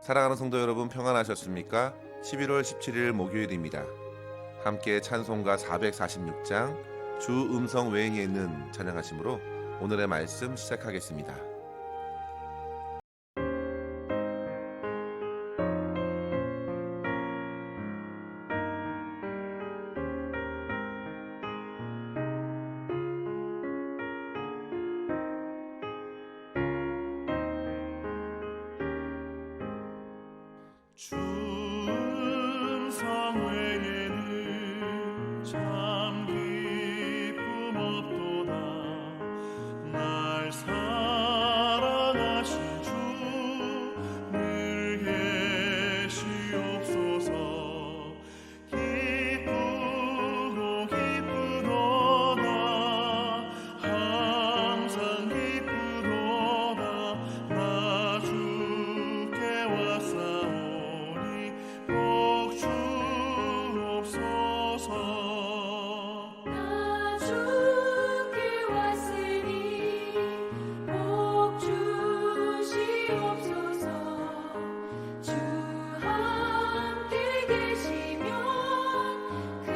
사랑하는 성도 여러분, 평안하셨습니까? 11월 17일 목요일입니다. 함께 찬송가 446장 주 음성 외행에 있는 찬양하심으로 오늘의 말씀 시작하겠습니다. 주 음성 외에는 참 기쁨 없도다. 날 사랑하신 주 늘 계시옵소서. 기쁘고 기쁘도다. 항상 기쁘도다. 나 주께 왔사오니 복 주옵소서. 나 주께 왔으니 복 주시옵소서. 주 함께 계시면 그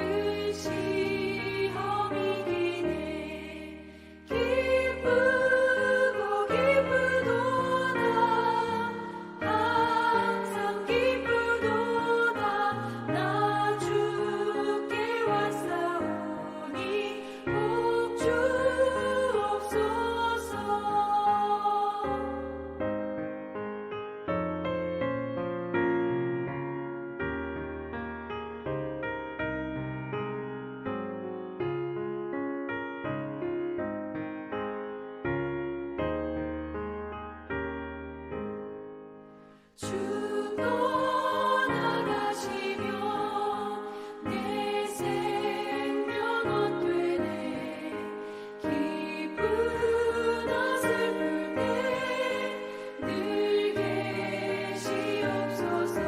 시험이 기네. 기쁘고 기쁘도다. 항상 기쁘도다. 나 주께 왔사오니 복 주옵소서. 주 떠나가시면 내 생명 헛되네. 기쁘나 슬플 때 늘 계시옵소서.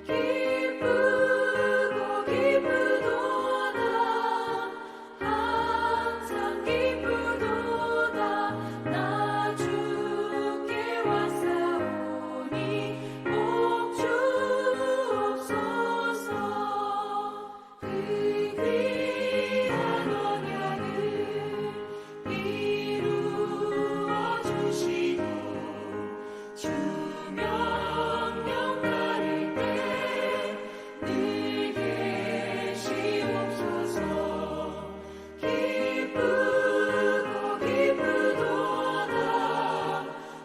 기쁘고 기쁘도다. 항상 기쁘도다. 나 주께 왔사오니 복 주옵소서. 그 귀한 언약을 이루어 주시고 주 명령 따를 때 늘 계시옵소서. 기쁘고 기쁘도다.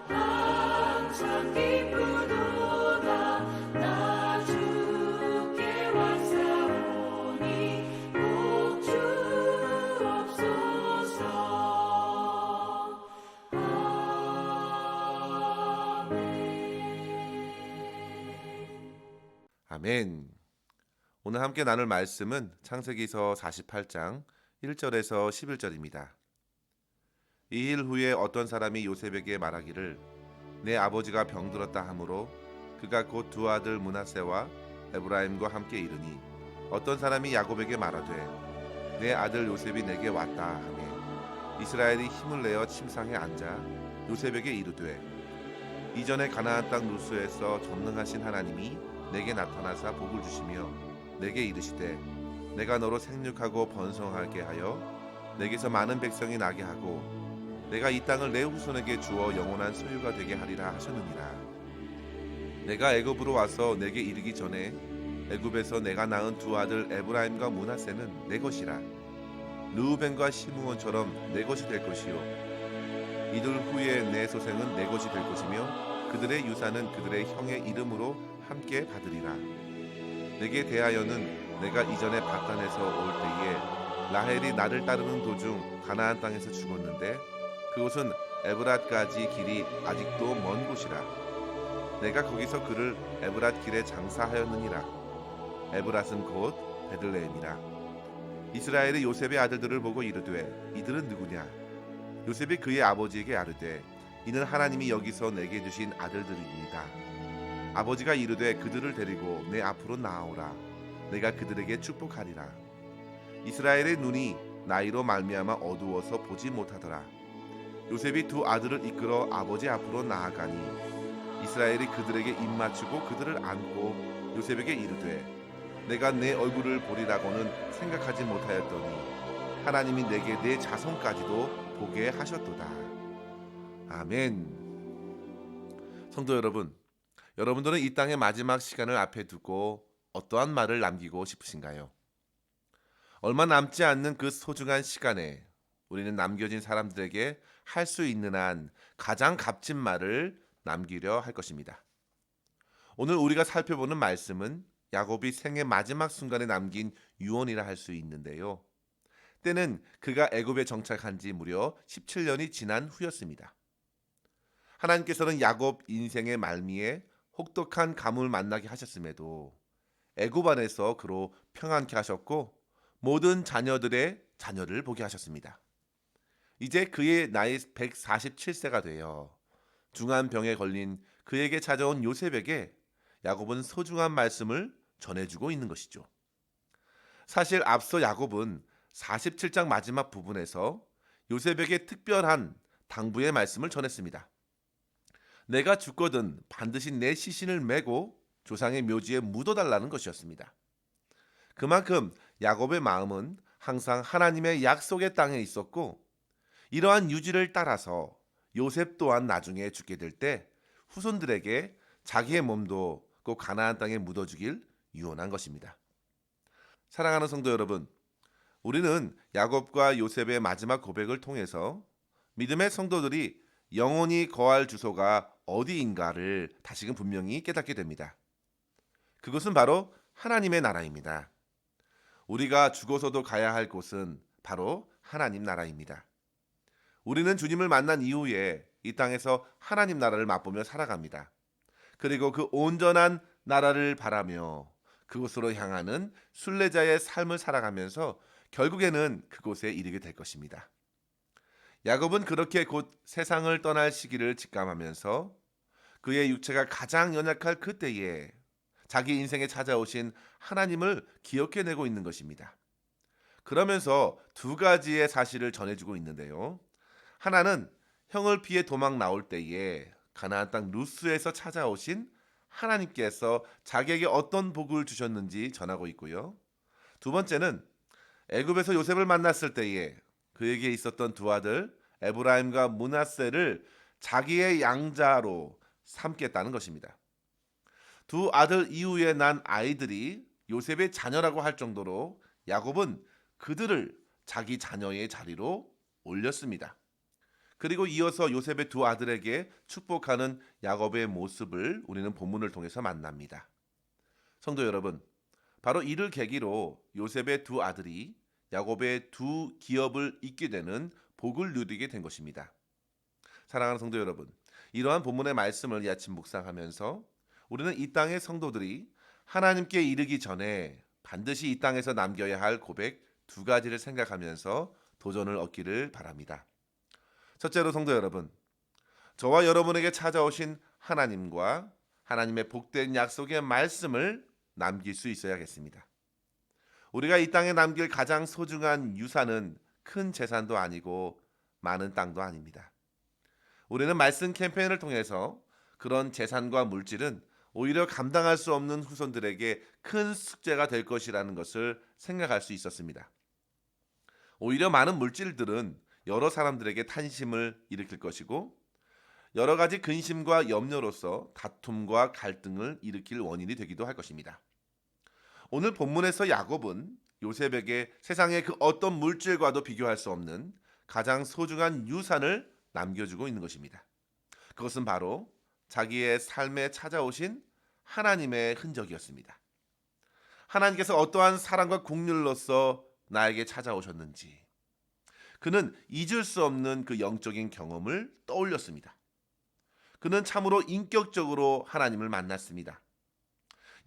항상 기쁘도다. 나 주께 왔사오니 복 주옵소서. 아멘. 오늘 함께 나눌 말씀은 창세기서 48장 1절에서 11절입니다. 이 일 후에 어떤 사람이 요셉에게 말하기를 내 아버지가 병들었다 하므로 그가 곧 두 아들 므낫세와 에브라임과 함께 이르니 어떤 사람이 야곱에게 말하되 내 아들 요셉이 내게 왔다 하매 이스라엘이 힘을 내어 침상에 앉아 요셉에게 이르되 이전에 가나안 땅 루스에서 전능하신 하나님이 내게 나타나사 복을 주시며 내게 이르시되 내가 너로 생육하고 번성하게 하여 내게서 많은 백성이 나게 하고 내가 이 땅을 내 후손에게 주어 영원한 소유가 되게 하리라 하셨느니라. 내가 애굽으로 와서 내게 이르기 전에 애굽에서 내가 낳은 두 아들 에브라임과 므낫세는 내 것이라. 르우벤과 시므온처럼 내 것이 될 것이요 이들 후에 내 소생은 내 것이 될 것이며 그들의 유산은 그들의 형의 이름으로 함께 받으리라. 내게 대하여는 내가 이전에 바단에서 올 때에 라헬이 나를 따르는 도중 가나안 땅에서 죽었는데 그곳은 에브랏까지 길이 아직도 먼 곳이라. 내가 거기서 그를 에브랏 길에 장사하였느니라. 에브랏은 곧 베들레헴이라. 이스라엘이 요셉의 아들들을 보고 이르되 이들은 누구냐? 요셉이 그의 아버지에게 아르되 이는 하나님이 여기서 내게 주신 아들들이니이다. 아버지가 이르되 그들을 데리고 내 앞으로 나아오라. 내가 그들에게 축복하리라. 이스라엘의 눈이 나이로 말미암아 어두워서 보지 못하더라. 요셉이 두 아들을 이끌어 아버지 앞으로 나아가니 이스라엘이 그들에게 입맞추고 그들을 안고 요셉에게 이르되 내가 내 얼굴을 보리라고는 생각하지 못하였더니 하나님이 내게 내 자손까지도 보게 하셨도다. 아멘. 성도 여러분, 여러분들은 이 땅의 마지막 시간을 앞에 두고 어떠한 말을 남기고 싶으신가요? 얼마 남지 않는 그 소중한 시간에 우리는 남겨진 사람들에게 할 수 있는 한 가장 값진 말을 남기려 할 것입니다. 오늘 우리가 살펴보는 말씀은 야곱이 생애 마지막 순간에 남긴 유언이라 할 수 있는데요. 때는 그가 애굽에 정착한 지 무려 17년이 지난 후였습니다. 하나님께서는 야곱 인생의 말미에 혹독한 가뭄을 만나게 하셨음에도 애굽 안에서 그로 평안케 하셨고 모든 자녀들의 자녀를 보게 하셨습니다. 이제 그의 나이 147세가 되어 중한 병에 걸린 그에게 찾아온 요셉에게 야곱은 소중한 말씀을 전해주고 있는 것이죠. 사실 앞서 야곱은 47장 마지막 부분에서 요셉에게 특별한 당부의 말씀을 전했습니다. 내가 죽거든 반드시 내 시신을 메고 조상의 묘지에 묻어달라는 것이었습니다. 그만큼 야곱의 마음은 항상 하나님의 약속의 땅에 있었고 이러한 유지를 따라서 요셉 또한 나중에 죽게 될 때 후손들에게 자기의 몸도 꼭 가나안 땅에 묻어주길 유언한 것입니다. 사랑하는 성도 여러분, 우리는 야곱과 요셉의 마지막 고백을 통해서 믿음의 성도들이 영원히 거할 주소가 어디인가를 다시금 분명히 깨닫게 됩니다. 그것은 바로 하나님의 나라입니다. 우리가 죽어서도 가야 할 곳은 바로 하나님 나라입니다. 우리는 주님을 만난 이후에 이 땅에서 하나님 나라를 맛보며 살아갑니다. 그리고 그 온전한 나라를 바라며 그곳으로 향하는 순례자의 삶을 살아가면서 결국에는 그곳에 이르게 될 것입니다. 야곱은 그렇게 곧 세상을 떠날 시기를 직감하면서 그의 육체가 가장 연약할 그때에 자기 인생에 찾아오신 하나님을 기억해내고 있는 것입니다. 그러면서 두 가지의 사실을 전해주고 있는데요. 하나는 형을 피해 도망 나올 때에 가나안 땅 루스에서 찾아오신 하나님께서 자기에게 어떤 복을 주셨는지 전하고 있고요. 두 번째는 애굽에서 요셉을 만났을 때에 그에게 있었던 두 아들 에브라임과 므낫세를 자기의 양자로 삼겠다는 것입니다. 두 아들 이후에 난 아이들이 요셉의 자녀라고 할 정도로 야곱은 그들을 자기 자녀의 자리로 올렸습니다. 그리고 이어서 요셉의 두 아들에게 축복하는 야곱의 모습을 우리는 본문을 통해서 만납니다. 성도 여러분, 바로 이를 계기로 요셉의 두 아들이 야곱의 두 기업을 잇게 되는 복을 누리게 된 것입니다. 사랑하는 성도 여러분, 이러한 본문의 말씀을 이 아침 묵상하면서 우리는 이 땅의 성도들이 하나님께 이르기 전에 반드시 이 땅에서 남겨야 할 고백 두 가지를 생각하면서 도전을 얻기를 바랍니다. 첫째로 성도 여러분, 저와 여러분에게 찾아오신 하나님과 하나님의 복된 약속의 말씀을 남길 수 있어야겠습니다. 우리가 이 땅에 남길 가장 소중한 유산은 큰 재산도 아니고 많은 땅도 아닙니다. 우리는 말씀 캠페인을 통해서 그런 재산과 물질은 오히려 감당할 수 없는 후손들에게 큰 숙제가 될 것이라는 것을 생각할 수 있었습니다. 오히려 많은 물질들은 여러 사람들에게 탄심을 일으킬 것이고 여러 가지 근심과 염려로서 다툼과 갈등을 일으킬 원인이 되기도 할 것입니다. 오늘 본문에서 야곱은 요셉에게 세상의 그 어떤 물질과도 비교할 수 없는 가장 소중한 유산을 남겨주고 있는 것입니다. 그것은 바로 자기의 삶에 찾아오신 하나님의 흔적이었습니다. 하나님께서 어떠한 사랑과 긍휼로서 나에게 찾아오셨는지 그는 잊을 수 없는 그 영적인 경험을 떠올렸습니다. 그는 참으로 인격적으로 하나님을 만났습니다.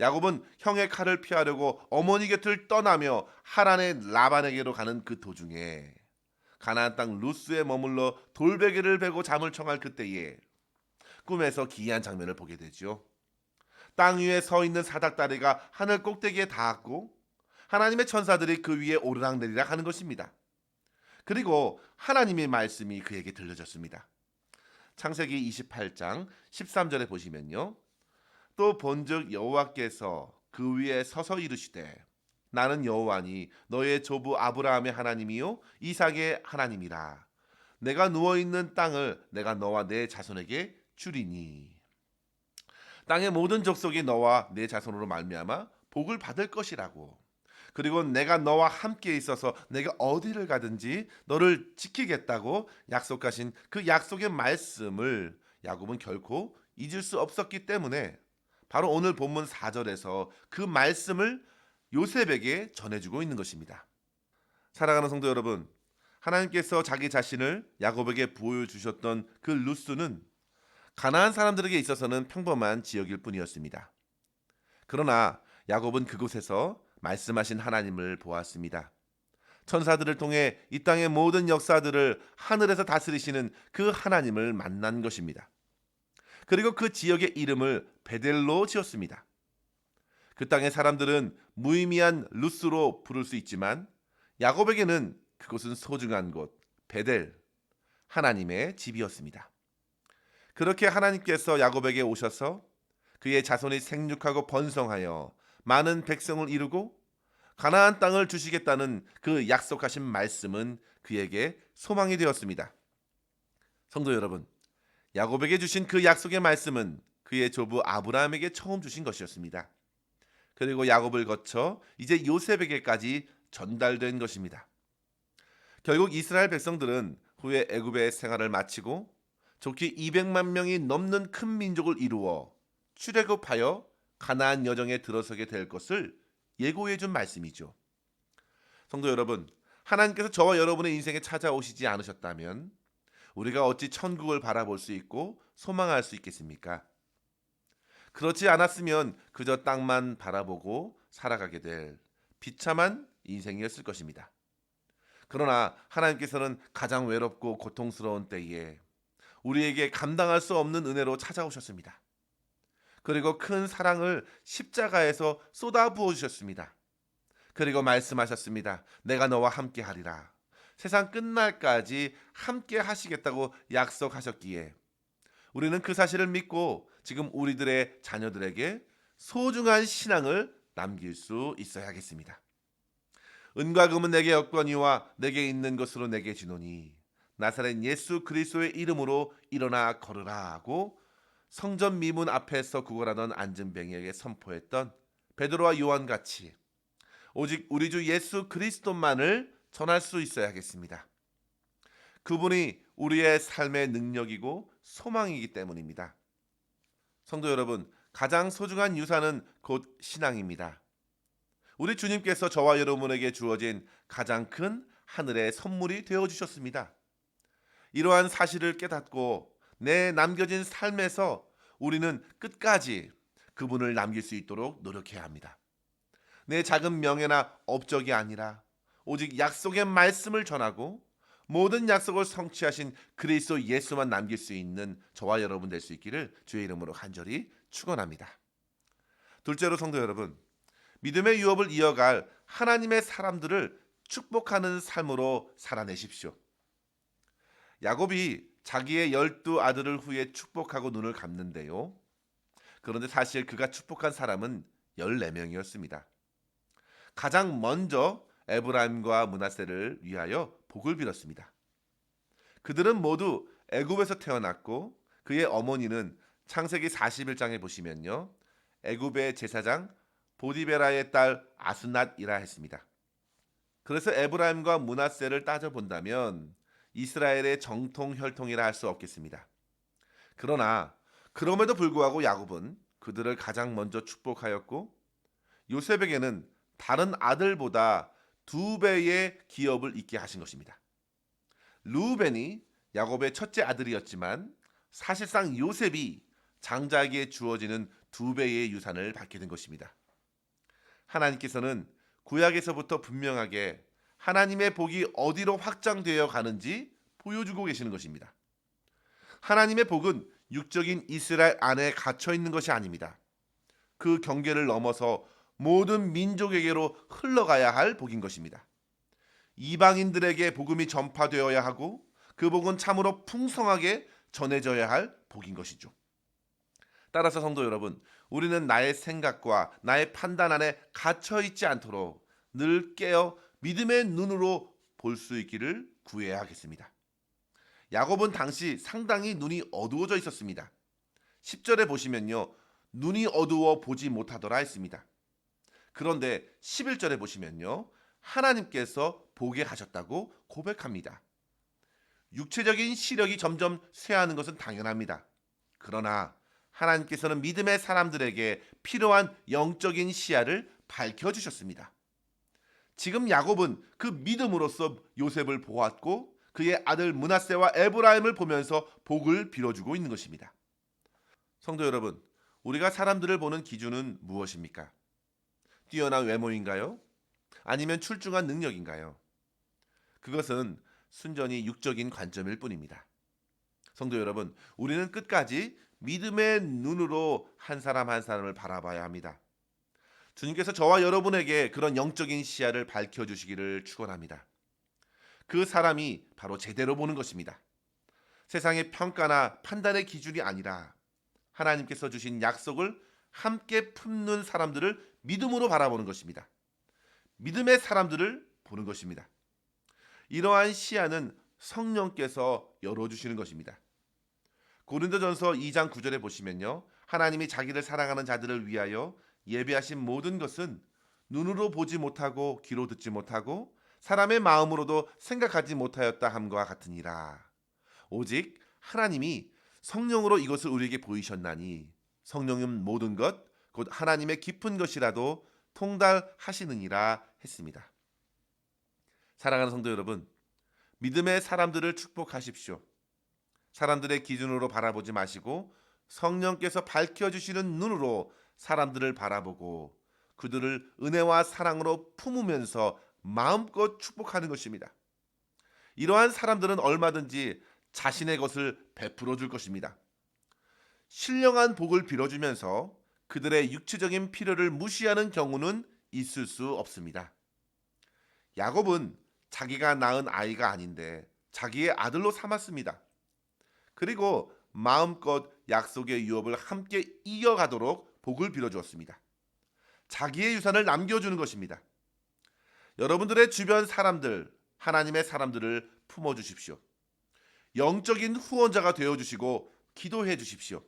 야곱은 형의 칼을 피하려고 어머니 곁을 떠나며 하란의 라반에게로 가는 그 도중에 가나안 땅 루스에 머물러 돌베개를 베고 잠을 청할 그때에 꿈에서 기이한 장면을 보게 되죠. 땅 위에 서 있는 사닥다리가 하늘 꼭대기에 닿았고 하나님의 천사들이 그 위에 오르락내리락 하는 것입니다. 그리고 하나님의 말씀이 그에게 들려졌습니다. 창세기 28장 13절에 보시면요. 또 본즉 여호와께서 그 위에 서서 이르시되 나는 여호와니 너의 조부 아브라함의 하나님이요 이삭의 하나님이라. 내가 누워 있는 땅을 내가 너와 내 자손에게 주리니. 땅의 모든 족속이 너와 내 자손으로 말미암아 복을 받을 것이라고. 그리고 내가 너와 함께 있어서 내가 어디를 가든지 너를 지키겠다고 약속하신 그 약속의 말씀을 야곱은 결코 잊을 수 없었기 때문에 바로 오늘 본문 4절에서 그 말씀을 요셉에게 전해주고 있는 것입니다. 사랑하는 성도 여러분, 하나님께서 자기 자신을 야곱에게 보여주셨던 그 루스는 가나안 사람들에게 있어서는 평범한 지역일 뿐이었습니다. 그러나 야곱은 그곳에서 말씀하신 하나님을 보았습니다. 천사들을 통해 이 땅의 모든 역사들을 하늘에서 다스리시는 그 하나님을 만난 것입니다. 그리고 그 지역의 이름을 베델로 지었습니다. 그 땅의 사람들은 무의미한 루스로 부를 수 있지만 야곱에게는 그곳은 소중한 곳, 베델, 하나님의 집이었습니다. 그렇게 하나님께서 야곱에게 오셔서 그의 자손이 생육하고 번성하여 많은 백성을 이루고 가나안 땅을 주시겠다는 그 약속하신 말씀은 그에게 소망이 되었습니다. 성도 여러분, 야곱에게 주신 그 약속의 말씀은 그의 조부 아브라함에게 처음 주신 것이었습니다. 그리고 야곱을 거쳐 이제 요셉에게까지 전달된 것입니다. 결국 이스라엘 백성들은 후에 애굽의 생활을 마치고 좋게 200만 명이 넘는 큰 민족을 이루어 출애굽하여 가나안 여정에 들어서게 될 것을 예고해 준 말씀이죠. 성도 여러분, 하나님께서 저와 여러분의 인생에 찾아오시지 않으셨다면 우리가 어찌 천국을 바라볼 수 있고 소망할 수 있겠습니까? 그렇지 않았으면 그저 땅만 바라보고 살아가게 될 비참한 인생이었을 것입니다. 그러나 하나님께서는 가장 외롭고 고통스러운 때에 우리에게 감당할 수 없는 은혜로 찾아오셨습니다. 그리고 큰 사랑을 십자가에서 쏟아 부어 주셨습니다. 그리고 말씀하셨습니다. 내가 너와 함께 하리라. 세상 끝날까지 함께 하시겠다고 약속하셨기에 우리는 그 사실을 믿고 지금 우리들의 자녀들에게 소중한 신앙을 남길 수 있어야겠습니다. 은과 금은 내게 없거니와 내게 있는 것으로 내게 주노니 나사렛 예수 그리스도의 이름으로 일어나 걸으라 하고 성전 미문 앞에서 구걸하던 안진뱅이에게 선포했던 베드로와 요한같이 오직 우리 주 예수 그리스도만을 전할 수 있어야겠습니다. 그분이 우리의 삶의 능력이고 소망이기 때문입니다. 성도 여러분, 가장 소중한 유산은 곧 신앙입니다. 우리 주님께서 저와 여러분에게 주어진 가장 큰 하늘의 선물이 되어주셨습니다. 이러한 사실을 깨닫고 내 남겨진 삶에서 우리는 끝까지 그분을 남길 수 있도록 노력해야 합니다. 내 작은 명예나 업적이 아니라 오직 약속의 말씀을 전하고 모든 약속을 성취하신 그리스도 예수만 남길 수 있는 저와 여러분 될 수 있기를 주의 이름으로 간절히 축원합니다. 둘째로 성도 여러분, 믿음의 유업을 이어갈 하나님의 사람들을 축복하는 삶으로 살아내십시오. 야곱이 자기의 12 아들을 후에 축복하고 눈을 감는데요. 그런데 사실 그가 축복한 사람은 14명이었습니다. 가장 먼저 에브라임과 므낫세를 위하여 복을 빌었습니다. 그들은 모두 애굽에서 태어났고 그의 어머니는 창세기 41장에 보시면요. 애굽의 제사장 보디베라의 딸 아스낫이라 했습니다. 그래서 에브라임과 므낫세를 따져본다면 이스라엘의 정통 혈통이라 할 수 없겠습니다. 그러나 그럼에도 불구하고 야곱은 그들을 가장 먼저 축복하였고 요셉에게는 다른 아들보다 2배의 기업을 있게 하신 것입니다. 르우벤이 야곱의 첫째 아들이었지만 사실상 요셉이 장자에게 주어지는 2배의 유산을 받게 된 것입니다. 하나님께서는 구약에서부터 분명하게 하나님의 복이 어디로 확장되어 가는지 보여주고 계시는 것입니다. 하나님의 복은 육적인 이스라엘 안에 갇혀 있는 것이 아닙니다. 그 경계를 넘어서 모든 민족에게로 흘러가야 할 복인 것입니다. 이방인들에게 복음이 전파되어야 하고 그 복은 참으로 풍성하게 전해져야 할 복인 것이죠. 따라서 성도 여러분, 우리는 나의 생각과 나의 판단 안에 갇혀 있지 않도록 늘 깨어 믿음의 눈으로 볼 수 있기를 구해야 하겠습니다. 야곱은 당시 상당히 눈이 어두워져 있었습니다. 10절에 보시면요, 눈이 어두워 보지 못하더라 했습니다. 그런데 11절에 보시면요, 하나님께서 보게 하셨다고 고백합니다. 육체적인 시력이 점점 쇠하는 것은 당연합니다. 그러나 하나님께서는 믿음의 사람들에게 필요한 영적인 시야를 밝혀주셨습니다. 지금 야곱은 그 믿음으로써 요셉을 보았고 그의 아들 므낫세와 에브라임을 보면서 복을 빌어주고 있는 것입니다. 성도 여러분, 우리가 사람들을 보는 기준은 무엇입니까? 뛰어난 외모인가요? 아니면 출중한 능력인가요? 그것은 순전히 육적인 관점일 뿐입니다. 성도 여러분, 우리는 끝까지 믿음의 눈으로 한 사람 한 사람을 바라봐야 합니다. 주님께서 저와 여러분에게 그런 영적인 시야를 밝혀주시기를 축원합니다. 그 사람이 바로 제대로 보는 것입니다. 세상의 평가나 판단의 기준이 아니라 하나님께서 주신 약속을 함께 품는 사람들을 믿음으로 바라보는 것입니다. 믿음의 사람들을 보는 것입니다. 이러한 시야는 성령께서 열어주시는 것입니다. 고린도전서 2장 9절에 보시면요, 하나님이 자기를 사랑하는 자들을 위하여 예비하신 모든 것은 눈으로 보지 못하고 귀로 듣지 못하고 사람의 마음으로도 생각하지 못하였다 함과 같으니라. 오직 하나님이 성령으로 이것을 우리에게 보이셨나니 성령은 모든 것 곧 하나님의 깊은 것이라도 통달하시느니라 했습니다. 사랑하는 성도 여러분, 믿음의 사람들을 축복하십시오. 사람들의 기준으로 바라보지 마시고 성령께서 밝혀주시는 눈으로 사람들을 바라보고 그들을 은혜와 사랑으로 품으면서 마음껏 축복하는 것입니다. 이러한 사람들은 얼마든지 자신의 것을 베풀어 줄 것입니다. 신령한 복을 빌어주면서 그들의 육체적인 필요를 무시하는 경우는 있을 수 없습니다. 야곱은 자기가 낳은 아이가 아닌데 자기의 아들로 삼았습니다. 그리고 마음껏 약속의 유업을 함께 이어가도록 복을 빌어주었습니다. 자기의 유산을 남겨주는 것입니다. 여러분들의 주변 사람들, 하나님의 사람들을 품어주십시오. 영적인 후원자가 되어주시고 기도해 주십시오.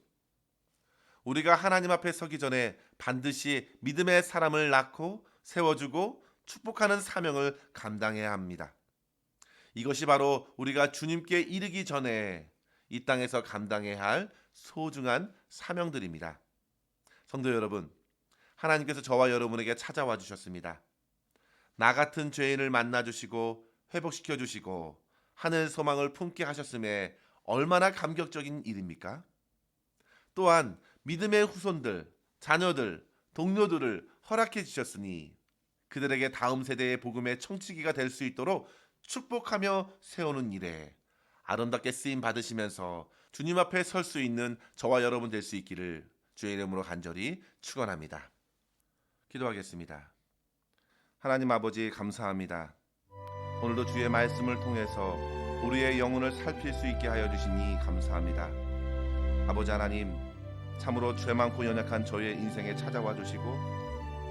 우리가 하나님 앞에 서기 전에 반드시 믿음의 사람을 낳고 세워주고 축복하는 사명을 감당해야 합니다. 이것이 바로 우리가 주님께 이르기 전에 이 땅에서 감당해야 할 소중한 사명들입니다. 성도 여러분, 하나님께서 저와 여러분에게 찾아와 주셨습니다. 나 같은 죄인을 만나 주시고 회복시켜 주시고 하늘 소망을 품게 하셨음에 얼마나 감격적인 일입니까? 또한 믿음의 후손들, 자녀들, 동료들을 허락해 주셨으니 그들에게 다음 세대의 복음의 청취기가 될 수 있도록 축복하며 세우는 일에 아름답게 쓰임 받으시면서 주님 앞에 설 수 있는 저와 여러분 될 수 있기를 주의 이름으로 간절히 축원합니다. 기도하겠습니다. 하나님 아버지 감사합니다. 오늘도 주의 말씀을 통해서 우리의 영혼을 살필 수 있게 하여 주시니 감사합니다. 아버지 하나님, 참으로 죄 많고 연약한 저의 인생에 찾아와 주시고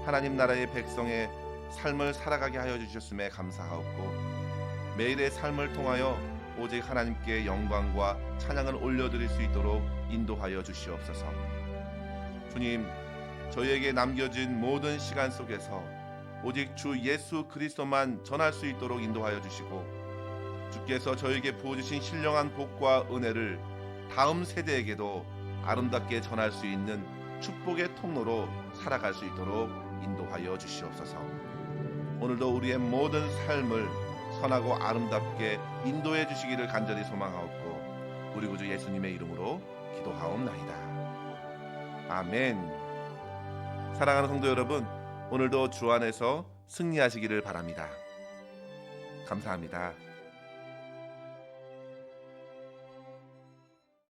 하나님 나라의 백성의 삶을 살아가게 하여 주셨음에 감사하옵고 매일의 삶을 통하여 오직 하나님께 영광과 찬양을 올려드릴 수 있도록 인도하여 주시옵소서. 주님, 저희에게 남겨진 모든 시간 속에서 오직 주 예수 그리스도만 전할 수 있도록 인도하여 주시고 주께서 저에게 부어주신 신령한 복과 은혜를 다음 세대에게도 아름답게 전할 수 있는 축복의 통로로 살아갈 수 있도록 인도하여 주시옵소서. 오늘도 우리의 모든 삶을 선하고 아름답게 인도해 주시기를 간절히 소망하옵고 우리 구주 예수님의 이름으로 기도하옵나이다. 아멘. 사랑하는 성도 여러분, 오늘도 주 안에서 승리하시기를 바랍니다. 감사합니다.